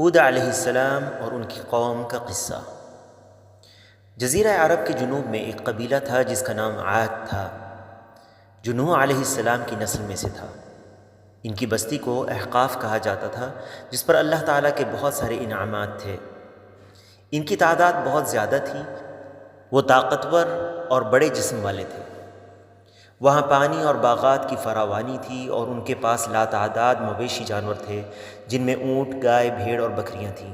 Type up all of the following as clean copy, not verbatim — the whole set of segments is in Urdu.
ہود علیہ السلام اور ان کی قوم کا قصہ۔ جزیرہ عرب کے جنوب میں ایک قبیلہ تھا جس کا نام عاد تھا، جو نوح علیہ السلام کی نسل میں سے تھا۔ ان کی بستی کو احقاف کہا جاتا تھا، جس پر اللہ تعالیٰ کے بہت سارے انعامات تھے۔ ان کی تعداد بہت زیادہ تھی، وہ طاقتور اور بڑے جسم والے تھے۔ وہاں پانی اور باغات کی فراوانی تھی اور ان کے پاس لاتعداد مویشی جانور تھے، جن میں اونٹ، گائے، بھیڑ اور بکریاں تھیں۔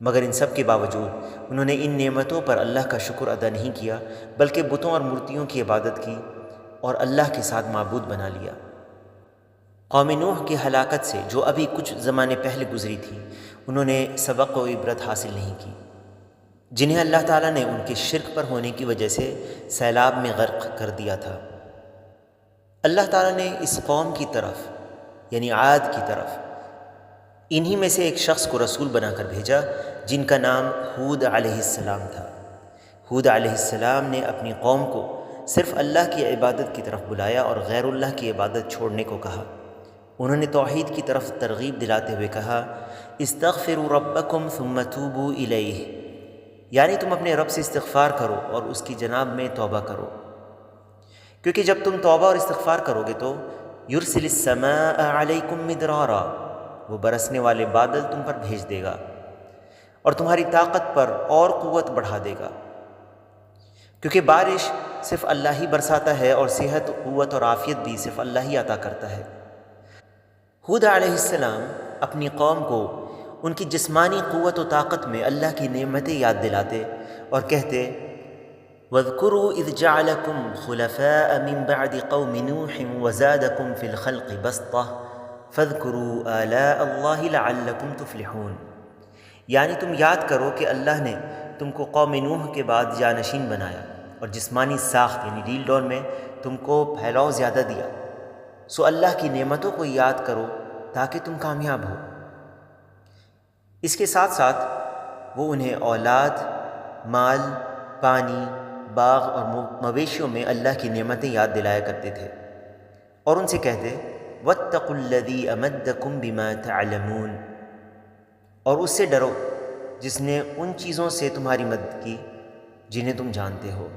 مگر ان سب کے باوجود انہوں نے ان نعمتوں پر اللہ کا شکر ادا نہیں کیا، بلکہ بتوں اور مورتیوں کی عبادت کی اور اللہ کے ساتھ معبود بنا لیا۔ قوم نوح کی ہلاکت سے جو ابھی کچھ زمانے پہلے گزری تھی، انہوں نے سبق و عبرت حاصل نہیں کی، جنہیں اللہ تعالیٰ نے ان کے شرک پر ہونے کی وجہ سے سیلاب میں غرق کر دیا تھا۔ اللہ تعالیٰ نے اس قوم کی طرف یعنی عاد کی طرف انہی میں سے ایک شخص کو رسول بنا کر بھیجا، جن کا نام ہود علیہ السلام تھا۔ ہود علیہ السلام نے اپنی قوم کو صرف اللہ کی عبادت کی طرف بلایا اور غیر اللہ کی عبادت چھوڑنے کو کہا۔ انہوں نے توحید کی طرف ترغیب دلاتے ہوئے کہا، استغفروا ربکم ثم توبوا الیہ، یعنی تم اپنے رب سے استغفار کرو اور اس کی جناب میں توبہ کرو، کیونکہ جب تم توبہ اور استغفار کرو گے تو یرسل السماء علیکم مدرارا، وہ برسنے والے بادل تم پر بھیج دے گا اور تمہاری طاقت پر اور قوت بڑھا دے گا، کیونکہ بارش صرف اللہ ہی برساتا ہے اور صحت، قوت اور عافیت بھی صرف اللہ ہی عطا کرتا ہے۔ ہود علیہ السلام اپنی قوم کو ان کی جسمانی قوت و طاقت میں اللہ کی نعمتیں یاد دلاتے اور کہتے، وَاذْكُرُوا إِذْ جَعَلَكُمْ خُلَفَاءَ مِنْ بَعْدِ قَوْمِ نُوحٍ وَزَادَكُمْ فِي الْخَلْقِ بَسْطَةً فَاذْكُرُوا آلَاءَ اللَّهِ لَعَلَّكُمْ تُفْلِحُونَ، یعنی تم یاد کرو کہ اللہ نے تم کو قوم نوح کے بعد جانشین بنایا اور جسمانی ساخت یعنی ڈیل ڈول میں تم کو پھیلاؤ زیادہ دیا، سو اللہ کی نعمتوں کو یاد کرو تاکہ تم کامیاب ہو۔ اس کے ساتھ ساتھ وہ انہیں اولاد، مال، پانی، باغ اور مویشیوں میں اللہ کی نعمتیں یاد دلایا کرتے تھے اور ان سے کہتے، وَاتَّقُوا الَّذِي أَمَدَّكُم بِمَا تَعْلَمُونَ، اور اس سے ڈرو جس نے ان چیزوں سے تمہاری مدد کی جنہیں تم جانتے ہو۔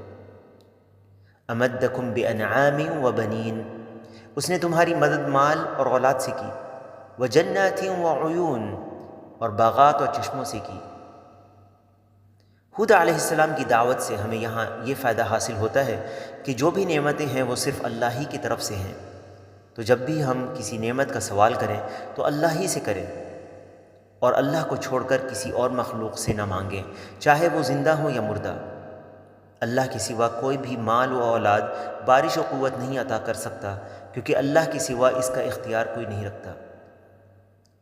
أَمَدَّكُم بِأَنْعَامٍ وَبَنِينَ، اس نے تمہاری مدد مال اور اولاد سے کی، وَجَنَّاتٍ وَعُيُونٍ، اور باغات اور چشموں سے کی۔ ہود علیہ السلام کی دعوت سے ہمیں یہاں یہ فائدہ حاصل ہوتا ہے کہ جو بھی نعمتیں ہیں وہ صرف اللہ ہی کی طرف سے ہیں، تو جب بھی ہم کسی نعمت کا سوال کریں تو اللہ ہی سے کریں اور اللہ کو چھوڑ کر کسی اور مخلوق سے نہ مانگیں، چاہے وہ زندہ ہو یا مردہ۔ اللہ کے سوا کوئی بھی مال و اولاد، بارش و قوت نہیں عطا کر سکتا، کیونکہ اللہ کے سوا اس کا اختیار کوئی نہیں رکھتا۔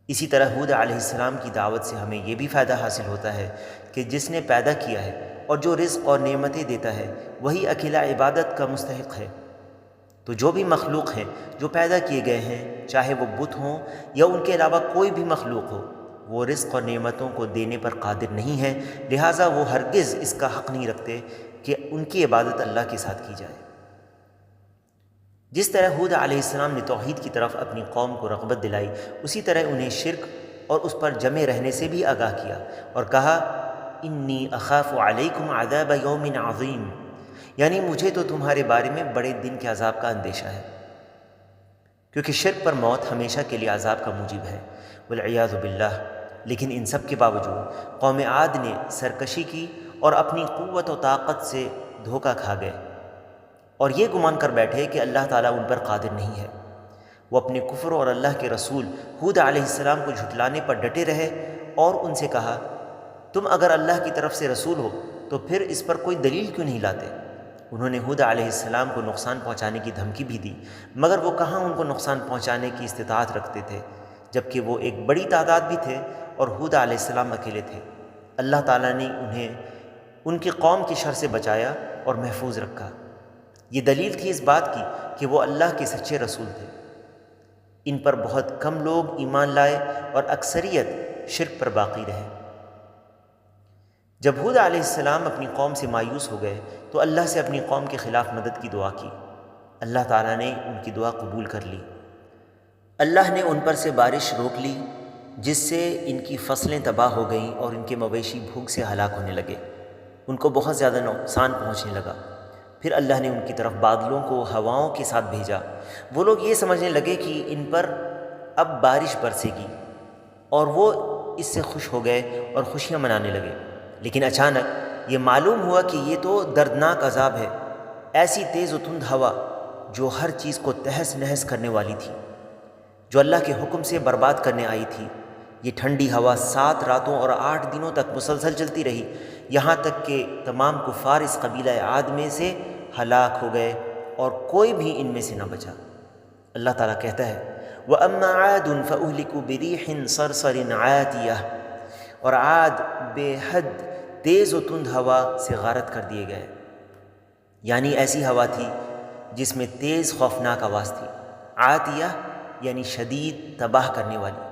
اسی طرح ہود علیہ السلام کی دعوت سے ہمیں یہ بھی فائدہ حاصل ہوتا ہے کہ جس نے پیدا کیا ہے اور جو رزق اور نعمتیں دیتا ہے وہی اکیلا عبادت کا مستحق ہے۔ تو جو بھی مخلوق ہیں جو پیدا کیے گئے ہیں، چاہے وہ بت ہوں یا ان کے علاوہ کوئی بھی مخلوق ہو، وہ رزق اور نعمتوں کو دینے پر قادر نہیں ہے، لہٰذا وہ ہرگز اس کا حق نہیں رکھتے کہ ان کی عبادت اللہ کے ساتھ کی جائے۔ جس طرح ہود علیہ السلام نے توحید کی طرف اپنی قوم کو رغبت دلائی، اسی طرح انہیں شرک اور اس پر جمے رہنے سے بھی آگاہ کیا اور کہا، انی اخاف علیکم عذاب یوم عظیم، یعنی مجھے تو تمہارے بارے میں بڑے دن کے عذاب کا اندیشہ ہے، کیونکہ شرک پر موت ہمیشہ کے لیے عذاب کا موجب ہے، والعیاذ باللہ۔ لیکن ان سب کے باوجود قوم عاد نے سرکشی کی اور اپنی قوت و طاقت سے دھوکہ کھا گئے اور یہ گمان کر بیٹھے کہ اللہ تعالیٰ ان پر قادر نہیں ہے۔ وہ اپنے کفر اور اللہ کے رسول ہود علیہ السلام کو جھٹلانے پر ڈٹے رہے اور ان سے کہا، تم اگر اللہ کی طرف سے رسول ہو تو پھر اس پر کوئی دلیل کیوں نہیں لاتے؟ انہوں نے ہود علیہ السلام کو نقصان پہنچانے کی دھمکی بھی دی، مگر وہ کہاں ان کو نقصان پہنچانے کی استطاعت رکھتے تھے، جبکہ وہ ایک بڑی تعداد بھی تھے اور ہود علیہ السلام اکیلے تھے۔ اللہ تعالیٰ نے انہیں ان کی قوم کی شر سے بچایا اور محفوظ رکھا۔ یہ دلیل تھی اس بات کی کہ وہ اللہ کے سچے رسول تھے۔ ان پر بہت کم لوگ ایمان لائے اور اکثریت شرک پر باقی رہے۔ جب ہود علیہ السلام اپنی قوم سے مایوس ہو گئے تو اللہ سے اپنی قوم کے خلاف مدد کی دعا کی۔ اللہ تعالیٰ نے ان کی دعا قبول کر لی۔ اللہ نے ان پر سے بارش روک لی، جس سے ان کی فصلیں تباہ ہو گئیں اور ان کے مویشی بھوک سے ہلاک ہونے لگے، ان کو بہت زیادہ نقصان پہنچنے لگا۔ پھر اللہ نے ان کی طرف بادلوں کو ہواؤں کے ساتھ بھیجا۔ وہ لوگ یہ سمجھنے لگے کہ ان پر اب بارش برسے گی، اور وہ اس سے خوش ہو گئے اور خوشیاں منانے لگے۔ لیکن اچانک یہ معلوم ہوا کہ یہ تو دردناک عذاب ہے، ایسی تیز و تند ہوا جو ہر چیز کو تہس نہس کرنے والی تھی، جو اللہ کے حکم سے برباد کرنے آئی تھی۔ یہ ٹھنڈی ہوا 7 راتوں اور 8 دنوں تک مسلسل چلتی رہی، یہاں تک کہ تمام کفار اس قبیلہ عاد میں سے ہلاک ہو گئے اور کوئی بھی ان میں سے نہ بچا۔ اللہ تعالیٰ کہتا ہے وَأَمَّا عَادٌ فَأُهْلِكُوا بِرِيحٍ صَرْصَرٍ عَاتِيَةٍ، اور عاد بے حد تیز و تند ہوا سے غارت کر دیے گئے، یعنی ایسی ہوا تھی جس میں تیز خوفناک آواز تھی۔ عاتیہ یعنی شدید تباہ کرنے والی،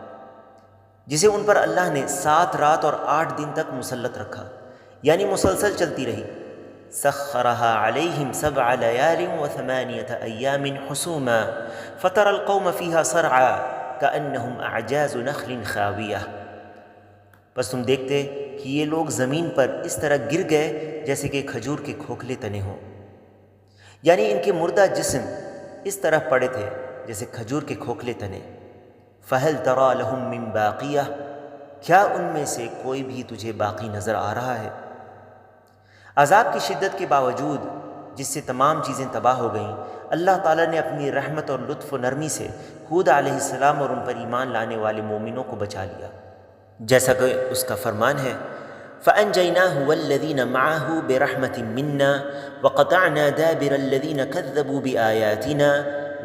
جسے ان پر اللہ نے 7 رات اور 8 دن تک مسلط رکھا، یعنی مسلسل چلتی رہی۔ سخرها علیہم 7 لیال و8 ایام حسوما فترى القوم فیہا صرعا کأنہم اعجاز نخل خاویہ، بس تم دیکھتے کہ یہ لوگ زمین پر اس طرح گر گئے جیسے کہ کھجور کے کھوکھلے تنے ہوں، یعنی ان کے مردہ جسم اس طرح پڑے تھے جیسے کھجور کے کھوکھلے تنے۔ فَهَلْ تَرَى لَهُم مِّن بَاقِيَةٍ، کیا ان میں سے کوئی بھی تجھے باقی نظر آ رہا ہے؟ عذاب کی شدت کے باوجود جس سے تمام چیزیں تباہ ہو گئیں، اللہ تعالیٰ نے اپنی رحمت اور لطف و نرمی سے ہود علیہ السلام اور ان پر ایمان لانے والے مومنوں کو بچا لیا، جیسا کہ اس کا فرمان ہے فَأَنْجَيْنَاهُ وَالَّذِينَ مَعَهُ بِرَحْمَةٍ مِّنَّا وَقَطَعْنَا دَابِرَ الَّذِينَ كَذَّبُوا بِآيَاتِنَا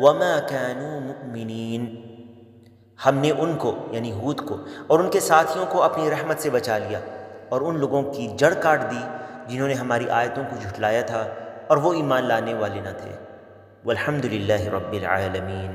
وَمَا كَانُوا مُؤْمِنِينَ، ہم نے ان کو یعنی ہود کو اور ان کے ساتھیوں کو اپنی رحمت سے بچا لیا اور ان لوگوں کی جڑ کاٹ دی جنہوں نے ہماری آیتوں کو جھٹلایا تھا اور وہ ایمان لانے والے نہ تھے۔ والحمد للہ رب العالمین۔